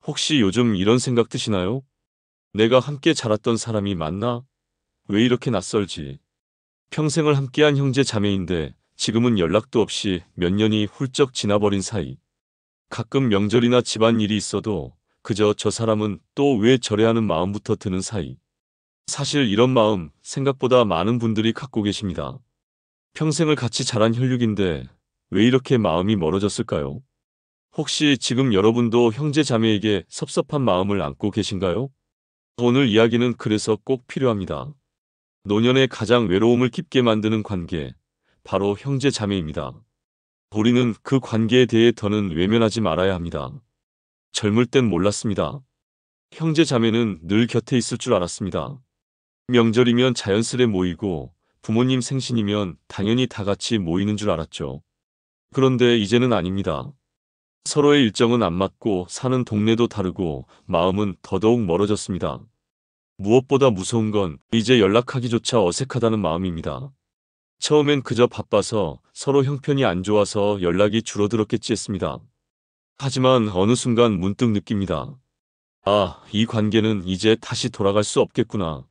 혹시 요즘 이런 생각 드시나요? 내가 함께 자랐던 사람이 맞나? 왜 이렇게 낯설지? 평생을 함께한 형제 자매인데 지금은 연락도 없이 몇 년이 훌쩍 지나버린 사이. 가끔 명절이나 집안일이 있어도 그저 저 사람은 또 왜 저래 하는 마음부터 드는 사이. 사실 이런 마음 생각보다 많은 분들이 갖고 계십니다. 평생을 같이 자란 혈육인데 왜 이렇게 마음이 멀어졌을까요? 혹시 지금 여러분도 형제 자매에게 섭섭한 마음을 안고 계신가요? 오늘 이야기는 그래서 꼭 필요합니다. 노년의 가장 외로움을 깊게 만드는 관계, 바로 형제 자매입니다. 우리는 그 관계에 대해 더는 외면하지 말아야 합니다. 젊을 땐 몰랐습니다. 형제 자매는 늘 곁에 있을 줄 알았습니다. 명절이면 자연스레 모이고 부모님 생신이면 당연히 다 같이 모이는 줄 알았죠. 그런데 이제는 아닙니다. 서로의 일정은 안 맞고 사는 동네도 다르고 마음은 더더욱 멀어졌습니다. 무엇보다 무서운 건 이제 연락하기조차 어색하다는 마음입니다. 처음엔 그저 바빠서 서로 형편이 안 좋아서 연락이 줄어들었겠지 했습니다. 하지만 어느 순간 문득 느낍니다. 아, 이 관계는 이제 다시 돌아갈 수 없겠구나.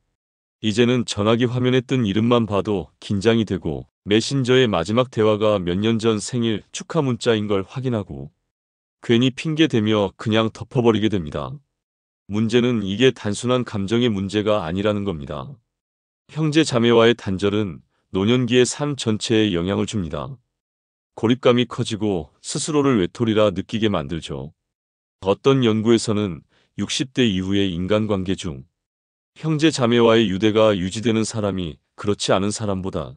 이제는 전화기 화면에 뜬 이름만 봐도 긴장이 되고 메신저의 마지막 대화가 몇 년 전 생일 축하 문자인 걸 확인하고 괜히 핑계대며 그냥 덮어버리게 됩니다. 문제는 이게 단순한 감정의 문제가 아니라는 겁니다. 형제 자매와의 단절은 노년기의 삶 전체에 영향을 줍니다. 고립감이 커지고 스스로를 외톨이라 느끼게 만들죠. 어떤 연구에서는 60대 이후의 인간관계 중 형제 자매와의 유대가 유지되는 사람이 그렇지 않은 사람보다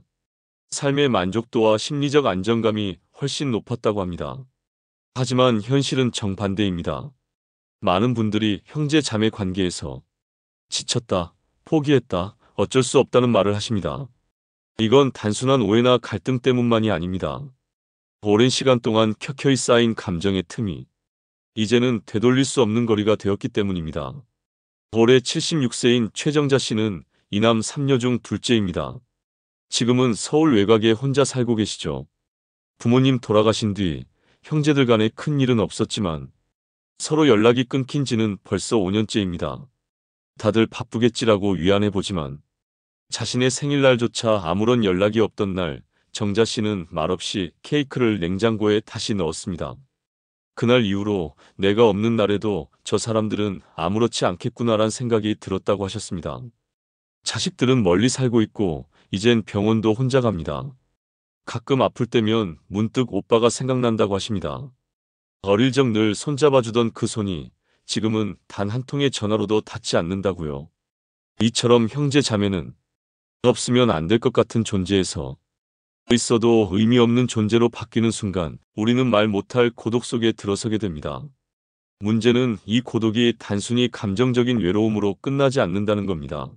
삶의 만족도와 심리적 안정감이 훨씬 높았다고 합니다. 하지만 현실은 정반대입니다. 많은 분들이 형제 자매 관계에서 지쳤다, 포기했다, 어쩔 수 없다는 말을 하십니다. 이건 단순한 오해나 갈등 때문만이 아닙니다. 오랜 시간 동안 켜켜이 쌓인 감정의 틈이 이제는 되돌릴 수 없는 거리가 되었기 때문입니다. 올해 76세인 최정자 씨는 이남 3녀 중 둘째입니다. 지금은 서울 외곽에 혼자 살고 계시죠. 부모님 돌아가신 뒤 형제들 간에 큰 일은 없었지만 서로 연락이 끊긴 지는 벌써 5년째입니다. 다들 바쁘겠지라고 위안해보지만 자신의 생일날조차 아무런 연락이 없던 날 정자 씨는 말없이 케이크를 냉장고에 다시 넣었습니다. 그날 이후로 내가 없는 날에도 저 사람들은 아무렇지 않겠구나란 생각이 들었다고 하셨습니다. 자식들은 멀리 살고 있고 이젠 병원도 혼자 갑니다. 가끔 아플 때면 문득 오빠가 생각난다고 하십니다. 어릴 적 늘 손잡아주던 그 손이 지금은 단 한 통의 전화로도 닿지 않는다고요. 이처럼 형제 자매는 없으면 안 될 것 같은 존재에서 있어도 의미 없는 존재로 바뀌는 순간 우리는 말 못할 고독 속에 들어서게 됩니다. 문제는 이 고독이 단순히 감정적인 외로움으로 끝나지 않는다는 겁니다.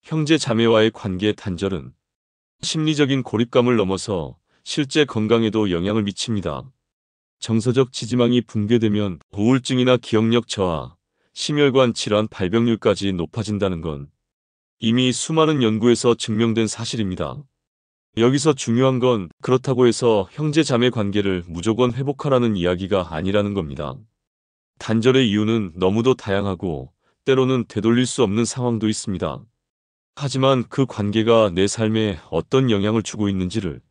형제 자매와의 관계 단절은 심리적인 고립감을 넘어서 실제 건강에도 영향을 미칩니다. 정서적 지지망이 붕괴되면 우울증이나 기억력 저하, 심혈관 질환 발병률까지 높아진다는 건 이미 수많은 연구에서 증명된 사실입니다. 여기서 중요한 건 그렇다고 해서 형제 자매 관계를 무조건 회복하라는 이야기가 아니라는 겁니다. 단절의 이유는 너무도 다양하고 때로는 되돌릴 수 없는 상황도 있습니다. 하지만 그 관계가 내 삶에 어떤 영향을 주고 있는지를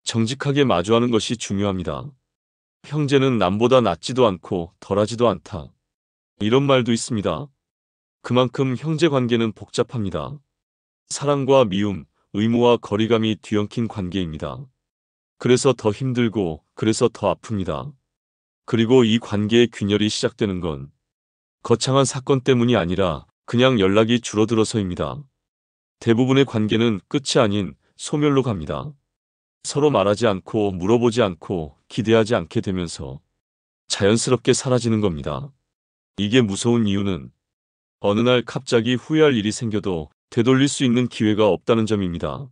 정직하게 마주하는 것이 중요합니다. 형제는 남보다 낫지도 않고 덜하지도 않다. 이런 말도 있습니다. 그만큼 형제 관계는 복잡합니다. 사랑과 미움, 의무와 거리감이 뒤엉킨 관계입니다. 그래서 더 힘들고 그래서 더 아픕니다. 그리고 이 관계의 균열이 시작되는 건 거창한 사건 때문이 아니라 그냥 연락이 줄어들어서입니다. 대부분의 관계는 끝이 아닌 소멸로 갑니다. 서로 말하지 않고 물어보지 않고 기대하지 않게 되면서 자연스럽게 사라지는 겁니다. 이게 무서운 이유는 어느 날 갑자기 후회할 일이 생겨도 되돌릴 수 있는 기회가 없다는 점입니다.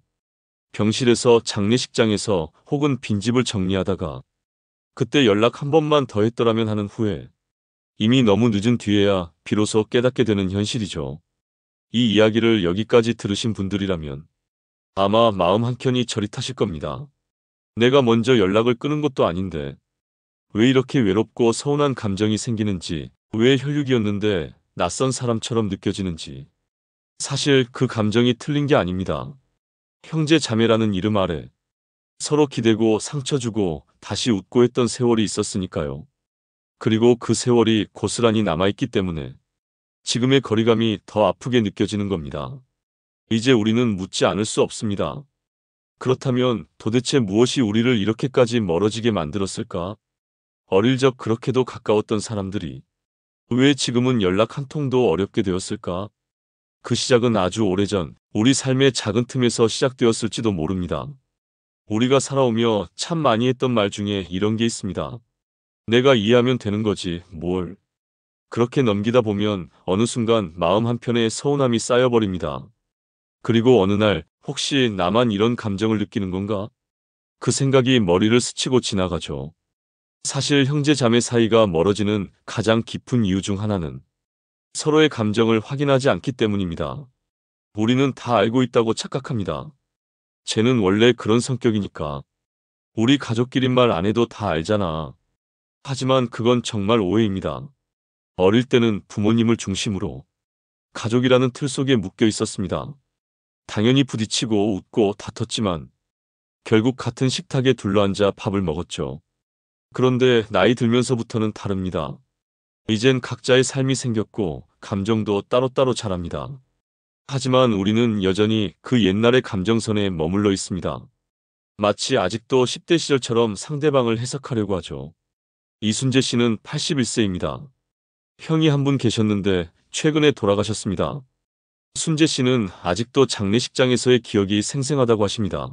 병실에서, 장례식장에서 혹은 빈집을 정리하다가 그때 연락 한 번만 더 했더라면 하는 후회. 이미 너무 늦은 뒤에야 비로소 깨닫게 되는 현실이죠. 이 이야기를 여기까지 들으신 분들이라면 아마 마음 한켠이 저릿하실 겁니다. 내가 먼저 연락을 끊은 것도 아닌데 왜 이렇게 외롭고 서운한 감정이 생기는지 왜 혈육이었는데 낯선 사람처럼 느껴지는지. 사실 그 감정이 틀린 게 아닙니다. 형제 자매라는 이름 아래 서로 기대고 상처 주고 다시 웃고 했던 세월이 있었으니까요. 그리고 그 세월이 고스란히 남아있기 때문에 지금의 거리감이 더 아프게 느껴지는 겁니다. 이제 우리는 묻지 않을 수 없습니다. 그렇다면 도대체 무엇이 우리를 이렇게까지 멀어지게 만들었을까? 어릴 적 그렇게도 가까웠던 사람들이 왜 지금은 연락 한 통도 어렵게 되었을까? 그 시작은 아주 오래전 우리 삶의 작은 틈에서 시작되었을지도 모릅니다. 우리가 살아오며 참 많이 했던 말 중에 이런 게 있습니다. 내가 이해하면 되는 거지, 뭘. 그렇게 넘기다 보면 어느 순간 마음 한편에 서운함이 쌓여버립니다. 그리고 어느 날 혹시 나만 이런 감정을 느끼는 건가? 그 생각이 머리를 스치고 지나가죠. 사실 형제 자매 사이가 멀어지는 가장 깊은 이유 중 하나는 서로의 감정을 확인하지 않기 때문입니다. 우리는 다 알고 있다고 착각합니다. 쟤는 원래 그런 성격이니까. 우리 가족끼리 말 안 해도 다 알잖아. 하지만 그건 정말 오해입니다. 어릴 때는 부모님을 중심으로 가족이라는 틀 속에 묶여 있었습니다. 당연히 부딪히고 웃고 다퉜지만 결국 같은 식탁에 둘러앉아 밥을 먹었죠. 그런데 나이 들면서부터는 다릅니다. 이젠 각자의 삶이 생겼고 감정도 따로따로 자랍니다. 하지만 우리는 여전히 그 옛날의 감정선에 머물러 있습니다. 마치 아직도 10대 시절처럼 상대방을 해석하려고 하죠. 이순재 씨는 81세입니다. 형이 한 분 계셨는데 최근에 돌아가셨습니다. 순재 씨는 아직도 장례식장에서의 기억이 생생하다고 하십니다.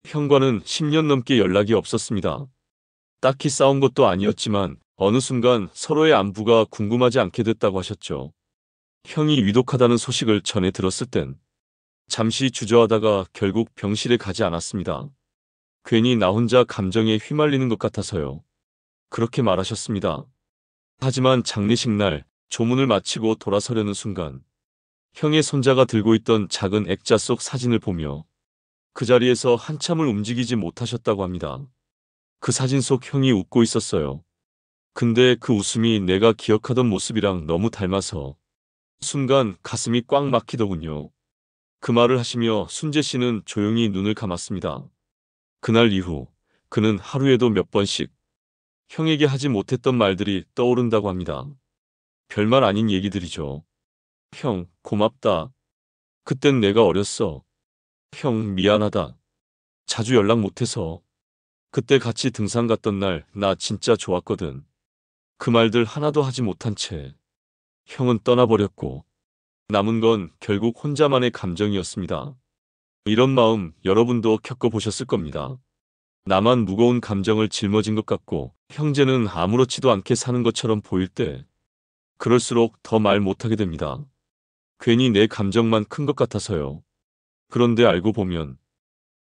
형과는 10년 넘게 연락이 없었습니다. 딱히 싸운 것도 아니었지만 어느 순간 서로의 안부가 궁금하지 않게 됐다고 하셨죠. 형이 위독하다는 소식을 전해 들었을 땐 잠시 주저하다가 결국 병실에 가지 않았습니다. 괜히 나 혼자 감정에 휘말리는 것 같아서요. 그렇게 말하셨습니다. 하지만 장례식 날 조문을 마치고 돌아서려는 순간 형의 손자가 들고 있던 작은 액자 속 사진을 보며 그 자리에서 한참을 움직이지 못하셨다고 합니다. 그 사진 속 형이 웃고 있었어요. 근데 그 웃음이 내가 기억하던 모습이랑 너무 닮아서 순간 가슴이 꽉 막히더군요. 그 말을 하시며 순재 씨는 조용히 눈을 감았습니다. 그날 이후 그는 하루에도 몇 번씩 형에게 하지 못했던 말들이 떠오른다고 합니다. 별말 아닌 얘기들이죠. 형, 고맙다. 그땐 내가 어렸어. 형, 미안하다. 자주 연락 못해서. 그때 같이 등산 갔던 날 나 진짜 좋았거든. 그 말들 하나도 하지 못한 채 형은 떠나버렸고 남은 건 결국 혼자만의 감정이었습니다. 이런 마음 여러분도 겪어보셨을 겁니다. 나만 무거운 감정을 짊어진 것 같고 형제는 아무렇지도 않게 사는 것처럼 보일 때 그럴수록 더 말 못하게 됩니다. 괜히 내 감정만 큰 것 같아서요. 그런데 알고 보면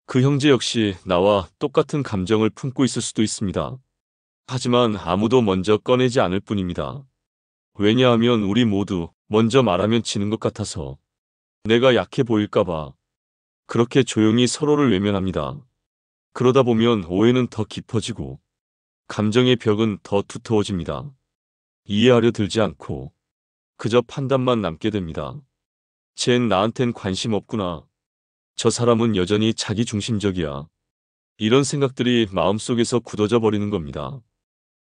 그 형제 역시 나와 똑같은 감정을 품고 있을 수도 있습니다. 하지만 아무도 먼저 꺼내지 않을 뿐입니다. 왜냐하면 우리 모두 먼저 말하면 지는 것 같아서 내가 약해 보일까봐 그렇게 조용히 서로를 외면합니다. 그러다 보면 오해는 더 깊어지고 감정의 벽은 더 두터워집니다. 이해하려 들지 않고 그저 판단만 남게 됩니다. 쟨 나한텐 관심 없구나. 저 사람은 여전히 자기중심적이야. 이런 생각들이 마음속에서 굳어져 버리는 겁니다.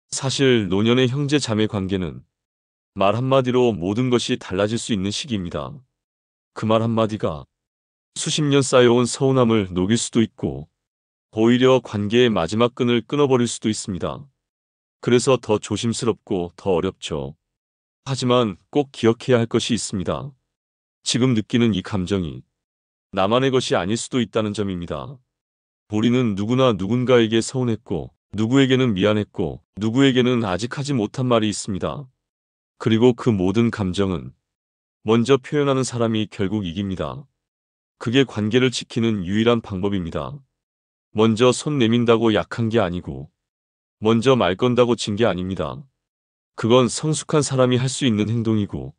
사실 노년의 형제 자매 관계는 말 한마디로 모든 것이 달라질 수 있는 시기입니다. 그 말 한마디가 수십 년 쌓여온 서운함을 녹일 수도 있고 오히려 관계의 마지막 끈을 끊어버릴 수도 있습니다. 그래서 더 조심스럽고 더 어렵죠. 하지만 꼭 기억해야 할 것이 있습니다. 지금 느끼는 이 감정이 나만의 것이 아닐 수도 있다는 점입니다. 우리는 누구나 누군가에게 서운했고 누구에게는 미안했고 누구에게는 아직 하지 못한 말이 있습니다. 그리고 그 모든 감정은 먼저 표현하는 사람이 결국 이깁니다. 그게 관계를 지키는 유일한 방법입니다. 먼저 손 내민다고 약한 게 아니고 먼저 말 건다고 진 게 아닙니다. 그건 성숙한 사람이 할 수 있는 행동이고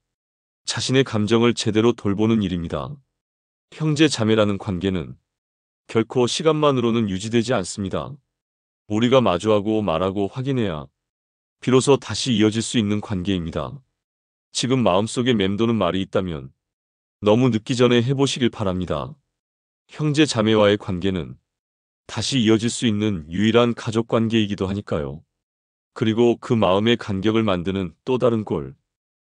자신의 감정을 제대로 돌보는 일입니다. 형제 자매라는 관계는 결코 시간만으로는 유지되지 않습니다. 우리가 마주하고 말하고 확인해야 비로소 다시 이어질 수 있는 관계입니다. 지금 마음속에 맴도는 말이 있다면 너무 늦기 전에 해보시길 바랍니다. 형제 자매와의 관계는 다시 이어질 수 있는 유일한 가족 관계이기도 하니까요. 그리고 그 마음의 간격을 만드는 또 다른 골.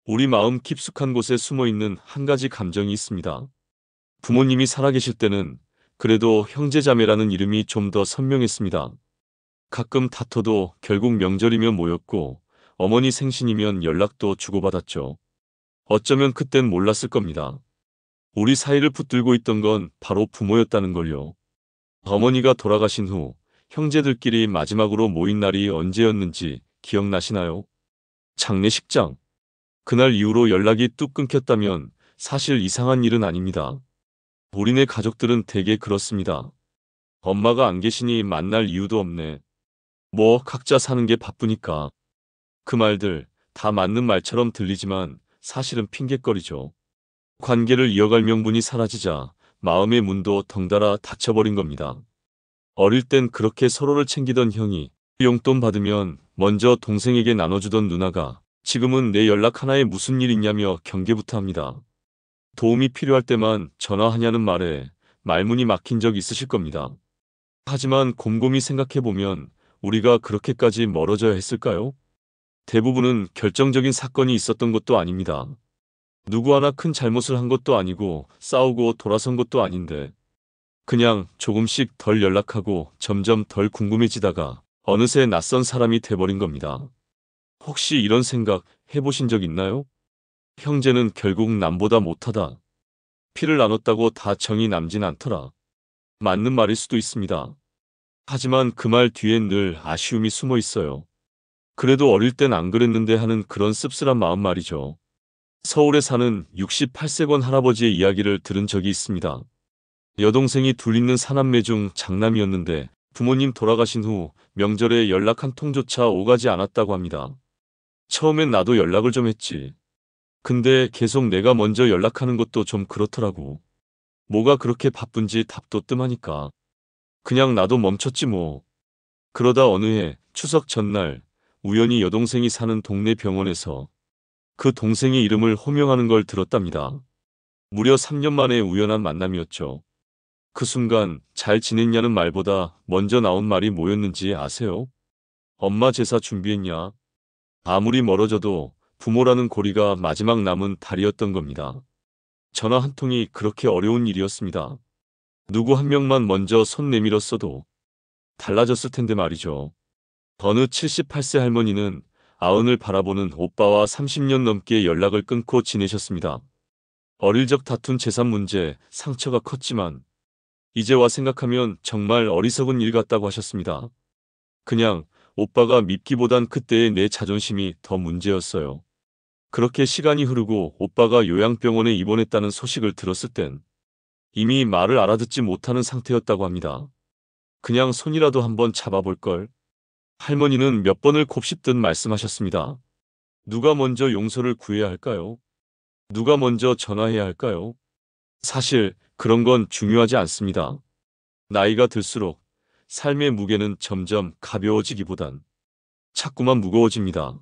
우리 마음 깊숙한 곳에 숨어 있는 한 가지 감정이 있습니다. 부모님이 살아계실 때는 그래도 형제자매라는 이름이 좀 더 선명했습니다. 가끔 다퉈도 결국 명절이면 모였고 어머니 생신이면 연락도 주고받았죠. 어쩌면 그땐 몰랐을 겁니다. 우리 사이를 붙들고 있던 건 바로 부모였다는 걸요. 어머니가 돌아가신 후 형제들끼리 마지막으로 모인 날이 언제였는지 기억나시나요? 장례식장. 그날 이후로 연락이 뚝 끊겼다면 사실 이상한 일은 아닙니다. 우리네 가족들은 대개 그렇습니다. 엄마가 안 계시니 만날 이유도 없네. 뭐 각자 사는 게 바쁘니까. 그 말들 다 맞는 말처럼 들리지만 사실은 핑곗거리죠. 관계를 이어갈 명분이 사라지자 마음의 문도 덩달아 닫혀버린 겁니다. 어릴 땐 그렇게 서로를 챙기던 형이 용돈 받으면 먼저 동생에게 나눠주던 누나가 지금은 내 연락 하나에 무슨 일 있냐며 경계부터 합니다. 도움이 필요할 때만 전화하냐는 말에 말문이 막힌 적 있으실 겁니다. 하지만 곰곰이 생각해보면 우리가 그렇게까지 멀어져야 했을까요? 대부분은 결정적인 사건이 있었던 것도 아닙니다. 누구 하나 큰 잘못을 한 것도 아니고 싸우고 돌아선 것도 아닌데 그냥 조금씩 덜 연락하고 점점 덜 궁금해지다가 어느새 낯선 사람이 돼버린 겁니다. 혹시 이런 생각 해보신 적 있나요? 형제는 결국 남보다 못하다. 피를 나눴다고 다 정이 남진 않더라. 맞는 말일 수도 있습니다. 하지만 그 말 뒤엔 늘 아쉬움이 숨어 있어요. 그래도 어릴 땐 안 그랬는데 하는 그런 씁쓸한 마음 말이죠. 서울에 사는 68세권 할아버지의 이야기를 들은 적이 있습니다. 여동생이 둘 있는 사남매 중 장남이었는데 부모님 돌아가신 후 명절에 연락 한 통조차 오가지 않았다고 합니다. 처음엔 나도 연락을 좀 했지. 근데 계속 내가 먼저 연락하는 것도 좀 그렇더라고. 뭐가 그렇게 바쁜지 답도 뜸하니까. 그냥 나도 멈췄지 뭐. 그러다 어느 해 추석 전날 우연히 여동생이 사는 동네 병원에서 그 동생의 이름을 호명하는 걸 들었답니다. 무려 3년 만에 우연한 만남이었죠. 그 순간 잘 지냈냐는 말보다 먼저 나온 말이 뭐였는지 아세요? 엄마 제사 준비했냐? 아무리 멀어져도 부모라는 고리가 마지막 남은 달이었던 겁니다. 전화 한 통이 그렇게 어려운 일이었습니다. 누구 한 명만 먼저 손 내밀었어도 달라졌을 텐데 말이죠. 어느 78세 할머니는 아흔을 바라보는 오빠와 30년 넘게 연락을 끊고 지내셨습니다. 어릴 적 다툰 재산 문제, 상처가 컸지만 이제 와 생각하면 정말 어리석은 일 같다고 하셨습니다. 그냥 오빠가 밉기보단 그때의 내 자존심이 더 문제였어요. 그렇게 시간이 흐르고 오빠가 요양병원에 입원했다는 소식을 들었을 땐 이미 말을 알아듣지 못하는 상태였다고 합니다. 그냥 손이라도 한번 잡아볼걸. 할머니는 몇 번을 곱씹듯 말씀하셨습니다. 누가 먼저 용서를 구해야 할까요? 누가 먼저 전화해야 할까요? 사실 그런 건 중요하지 않습니다. 나이가 들수록 삶의 무게는 점점 가벼워지기보단 자꾸만 무거워집니다.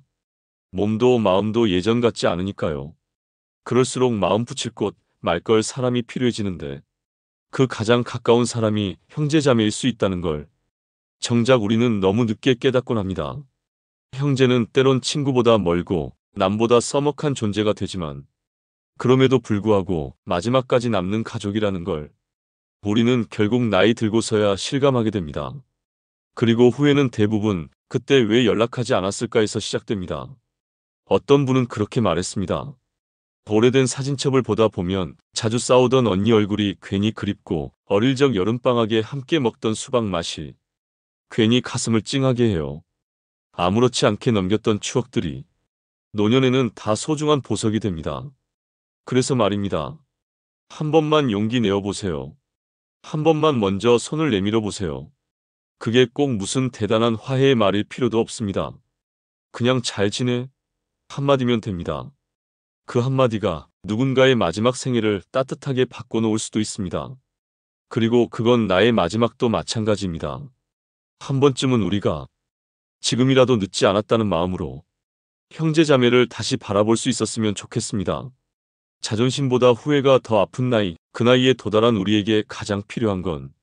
몸도 마음도 예전 같지 않으니까요. 그럴수록 마음 붙일 곳, 말 걸 사람이 필요해지는데 그 가장 가까운 사람이 형제자매일 수 있다는 걸 정작 우리는 너무 늦게 깨닫곤 합니다. 형제는 때론 친구보다 멀고 남보다 서먹한 존재가 되지만 그럼에도 불구하고 마지막까지 남는 가족이라는 걸 우리는 결국 나이 들고서야 실감하게 됩니다. 그리고 후회는 대부분 그때 왜 연락하지 않았을까에서 시작됩니다. 어떤 분은 그렇게 말했습니다. 오래된 사진첩을 보다 보면 자주 싸우던 언니 얼굴이 괜히 그립고 어릴 적 여름방학에 함께 먹던 수박 맛이 괜히 가슴을 찡하게 해요. 아무렇지 않게 넘겼던 추억들이 노년에는 다 소중한 보석이 됩니다. 그래서 말입니다. 한 번만 용기 내어보세요. 한 번만 먼저 손을 내밀어 보세요. 그게 꼭 무슨 대단한 화해의 말일 필요도 없습니다. 그냥 잘 지내? 한마디면 됩니다. 그 한마디가 누군가의 마지막 생애를 따뜻하게 바꿔놓을 수도 있습니다. 그리고 그건 나의 마지막도 마찬가지입니다. 한 번쯤은 우리가 지금이라도 늦지 않았다는 마음으로 형제 자매를 다시 바라볼 수 있었으면 좋겠습니다. 자존심보다 후회가 더 아픈 나이, 그 나이에 도달한 우리에게 가장 필요한 건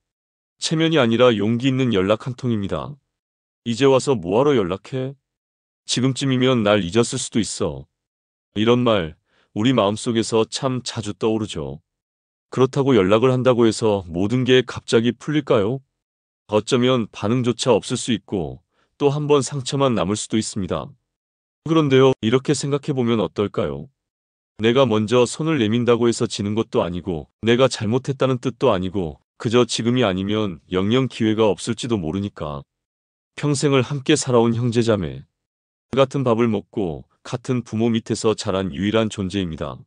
체면이 아니라 용기 있는 연락 한 통입니다. 이제 와서 뭐하러 연락해? 지금쯤이면 날 잊었을 수도 있어. 이런 말, 우리 마음속에서 참 자주 떠오르죠. 그렇다고 연락을 한다고 해서 모든 게 갑자기 풀릴까요? 어쩌면 반응조차 없을 수 있고 또 한 번 상처만 남을 수도 있습니다. 그런데요, 이렇게 생각해보면 어떨까요? 내가 먼저 손을 내민다고 해서 지는 것도 아니고 내가 잘못했다는 뜻도 아니고 그저 지금이 아니면 영영 기회가 없을지도 모르니까. 평생을 함께 살아온 형제자매, 같은 밥을 먹고 같은 부모 밑에서 자란 유일한 존재입니다.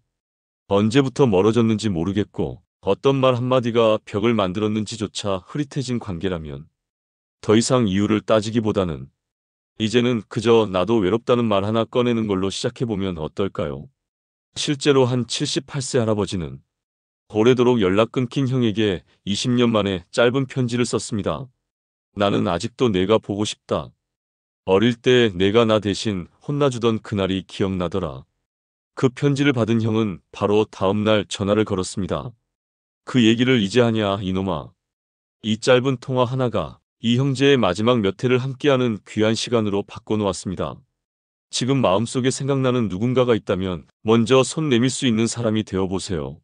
언제부터 멀어졌는지 모르겠고 어떤 말 한마디가 벽을 만들었는지조차 흐릿해진 관계라면 더 이상 이유를 따지기보다는 이제는 그저 나도 외롭다는 말 하나 꺼내는 걸로 시작해보면 어떨까요? 실제로 한 78세 할아버지는 오래도록 연락 끊긴 형에게 20년 만에 짧은 편지를 썼습니다. 나는 아직도 내가 보고 싶다. 어릴 때 내가 나 대신 혼나주던 그날이 기억나더라. 그 편지를 받은 형은 바로 다음날 전화를 걸었습니다. 그 얘기를 이제 하냐 이놈아. 이 짧은 통화 하나가 이 형제의 마지막 몇 해를 함께하는 귀한 시간으로 바꿔놓았습니다. 지금 마음속에 생각나는 누군가가 있다면 먼저 손 내밀 수 있는 사람이 되어보세요.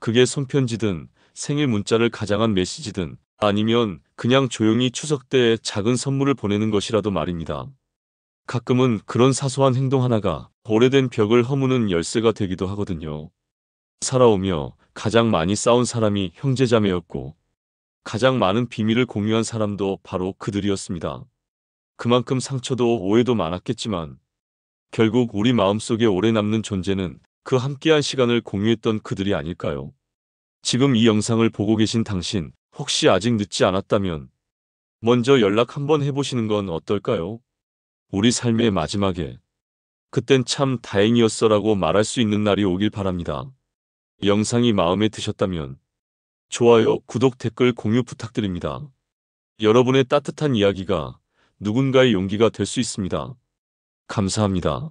그게 손편지든 생일 문자를 가장한 메시지든 아니면 그냥 조용히 추석 때 작은 선물을 보내는 것이라도 말입니다. 가끔은 그런 사소한 행동 하나가 오래된 벽을 허무는 열쇠가 되기도 하거든요. 살아오며 가장 많이 싸운 사람이 형제자매였고 가장 많은 비밀을 공유한 사람도 바로 그들이었습니다. 그만큼 상처도 오해도 많았겠지만 결국 우리 마음속에 오래 남는 존재는 그 함께한 시간을 공유했던 그들이 아닐까요? 지금 이 영상을 보고 계신 당신, 혹시 아직 늦지 않았다면 먼저 연락 한번 해보시는 건 어떨까요? 우리 삶의 마지막에 그땐 참 다행이었어라고 말할 수 있는 날이 오길 바랍니다. 영상이 마음에 드셨다면 좋아요, 구독, 댓글, 공유 부탁드립니다. 여러분의 따뜻한 이야기가 누군가의 용기가 될 수 있습니다. 감사합니다.